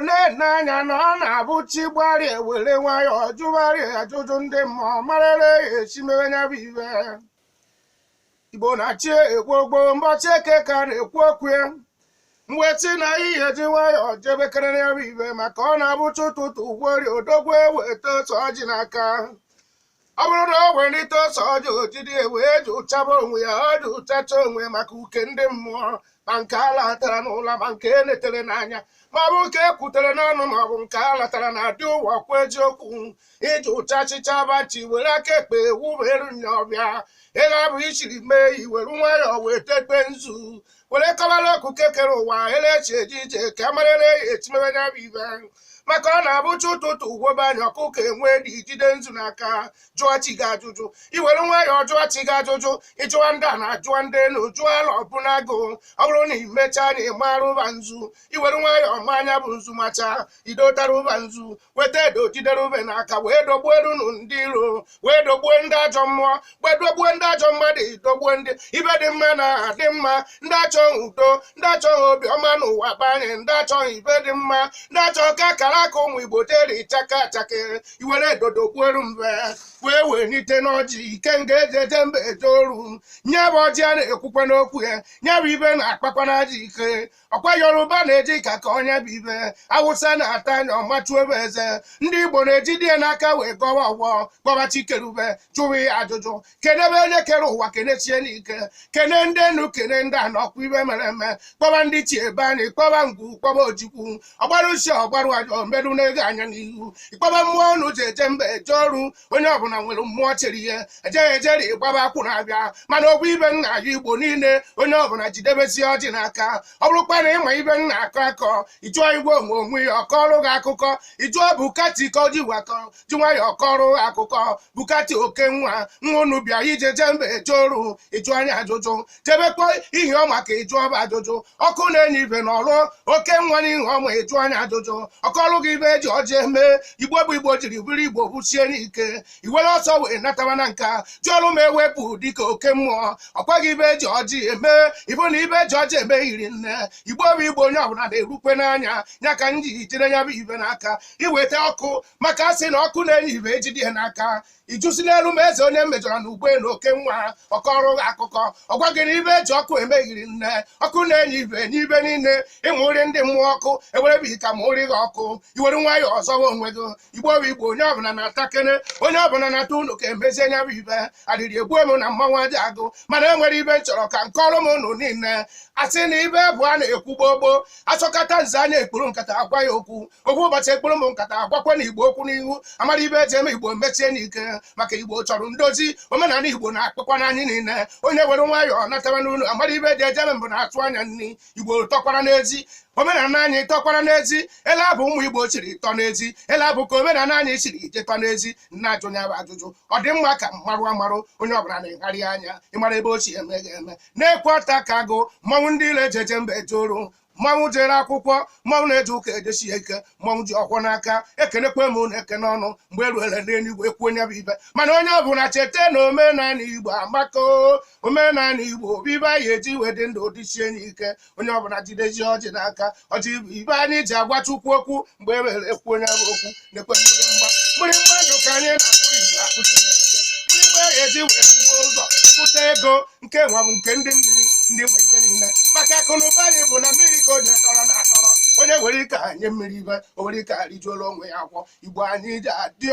n'anya na ọ na-abụchi gbari ewere nwayọọ jụgharị ajụjụ ndị mmụọ marịrị esi mere nya bụ ibe Igbo na-achị egbogbo mbọchị eke ka na-ekwu okwu ya mweti na ihe ji nwayọọ jebekere ya bụ ibe maka ọ na-abụchi ụtụtụ ugwori odogwu eweta ose ọjị n'aka ọ bụrụ na o welite ose ọjị ojidi wee ji ụchaba onwe ya ọ ji ụchacha onwe maka uke ndị mmụọ ma nke a latara n'ụlọ ma nke e netere n'anya ma ọ bụ nke e kwutere n'ọnụ ma ọ bụ nke a latara na adị ụwa kwa eziokwu iji ụchachicha bachi were aka ekpe wuberu nya ọbịa ego abụ ichiri mee iweru nwayọọ wee tekpe nzu were kọbara ọkụ kekere ụwa elechi eji ije ka amarịrị etimebe nya bụ ibe maka ọ na-abụcha ụtụtụ ugwobe anya ọkụkọ enwe dị ijide nzu n'aka jụọ chi gị ajụjụ iwere nwayọọ jụọ chi gị ajụjụ ịjụwa ndị a na-ajụwa ndị elu jụọ ala ọbụna agụ ọ bụrụ na imechaa na ịmara ụba nzu iwere nwayọọ ma anya bụ nzu macha idotara ụba nzu weta edo jidere ube n'aka wee dogbuo erunu ndị iro wee dogbuo ndị ajọ mmụọ wee dogbuo ndị ajọ mmadụ dogbuo ndị ibe dị mma na adị mma ndị achọghị udo ndị achọghị obiọma n'ụwa banye ndị achọghị ibe dị mma ndị achọghị ka akara aka ụmụ Igbo deri chaka achake iwere edodo kweru mbe wee wenite n'ọjị ike nga ejeje mba eje oru nye bụ ọjị a na-ekwukwe n'okwu ya nye bụ ibe na-akpakwa n'aja ike ọkwa Yoruba na-eji ka onye bụ ibe Awụsa na-ata anya ọmachuo ebe eze ndị Igbo na-ejide ya n'aka wee gọwa ọgwọ gọba chikerube jụwa ya ajụjụ kenebe onye kere ụwa kenechie n'ike kene ndị enu kene ndị a n'ọkwa ibe mere eme kpọba ndị chi ebe anyị kpọba ngwu kpọba ojikwu ọgbara uche ọgbarụ ajọ mberụ na-ego anya n'ihu ịkpọba mmụọ ọnụ ji eje mba eje ọrụ onye ọbụla nwere mmụọ chere ihe ejeghị ejeri ịgbaba akwụ na-abịa mana ọgwụ ibe nna ya Igbo niile onye ọbụla jidebesi ọjị n'aka ọ bụrụkwa na ịma ibe nna akọ ịjụọ Igbo onwe ya ọkọrụ gị akụkọ ịjụọ Bukati ka o ji wakọ ji nwayọ ọkọrụ akụkọ Bukati oke nwa unu bịa ijeje mba eje ọrụ ịjụ anya ajụjụ jebekwa ihe ọma ka ịjụọ bụ ajụjụ ọkụ na-enye ibe n'ọrụ oke nwa n'ihe ọma ịjụ anya ajụjụ ọkọrụ gị ibe eji ọjị eme Igbo bụ Igbo jiri bụrụ Igbo buchie n'ike iwere ọsọ wee natawa na nka jụọrụ m ewepụ dịka oke mmụọ ọkwaghị ibe eji ọjị eme ịbụ na ibe eji ọjị eme yiri nne Igbo bụ Igbo onye ọbụla na-erukwe n'anya ya ka m ji jide ya bụ ibe n'aka iweta ọkụ maka asị na ọkụ na-enye ibe ejide ya n'aka ijusi n'elu ma eze onye mejọrọ na ugbe na oke nwa ọkọrụ akụkọ ọgwa gị na ibe eji ọkụ emeghiri nne ọkụ na-enye ibe n'ibe niile ịnwụrị ndị mmụọ ọkụ ewerebighị ka ma ụrị gị ọkụ iwere nwayọọ ọzọwa onwe gị Igbo bụ Igbo onye ọbụla na-ata kene onye ọbụla na-ata ụnụ ka emezie nya bụ ibe adịrị egbuo m na mmanwụ aja agụ mana enwere ibe nchọrọ ka nkọrọ m ụnụ niile asị na ibe bụ a na-ekwu gbogbo achọkọta nze anya ekpuru nkata agwa ya okwu ụbọchị ekpuru m nkata agwakwa na Igbo okwu n'ihu amara ibe eji eme Igbo mechie n'ike maka Igbo chọrọ ndozi omenala Igbo na-akpakwa n'anyị niile onye were nwayọọ natawa n'ụlọ amara ibe eji ejeme mbụ na-atụ anya nri Igbo tọkwara n'ezi omenala anyị tọkwara n'ezi ele abụ ụmụ Igbo chiri tọ n'ezi ele abụ ka omenala anyị chiri ije tọ n'ezi nna ajụ ya bụ ajụjụ ọ dị mma ka mmarụ amarụ onye ọbụla na-egharị anya ịmara ebe ochie eme ga-eme na-ekwe ọta ka agụ mmanwụ ndị ile ejeje mba eje oru mmanwụ jere akwụkwọ mmanwụ na-eje ụka ejesi ike mmanwụ ji ọkwọ n'aka ekenekwe m na eke n'ọnụ mgbe eruele n'eluigwe ekwu onye bụ ibe mana onye ọbụla cheta na omenala Igbo amaka omenala Igbo ibe anyị eji wedị ndụ dịchie n'ike onye ọbụla jidezi ọjị n'aka ọjị bụ ibe anyị ji agwa Chukwu okwu mgbe ewere ekwu onye bụ okwu na-ekwe mgbịrịmgba ndụ ka anyị na-akụrụ Igbo akụchiri ike mgbịrịmgba eji wee kwụgbuo ụzọ pụta ego nke nwa bụ nke ndị mmiri ndị nwe ibe niile maka akụnụba anyị bụ na mmiri ka o ji dọrọ na adọrọ onye nwere ike anye mmiri ibe o nwere ike arijuola onwe ya akwọ Igbo anyị ji adị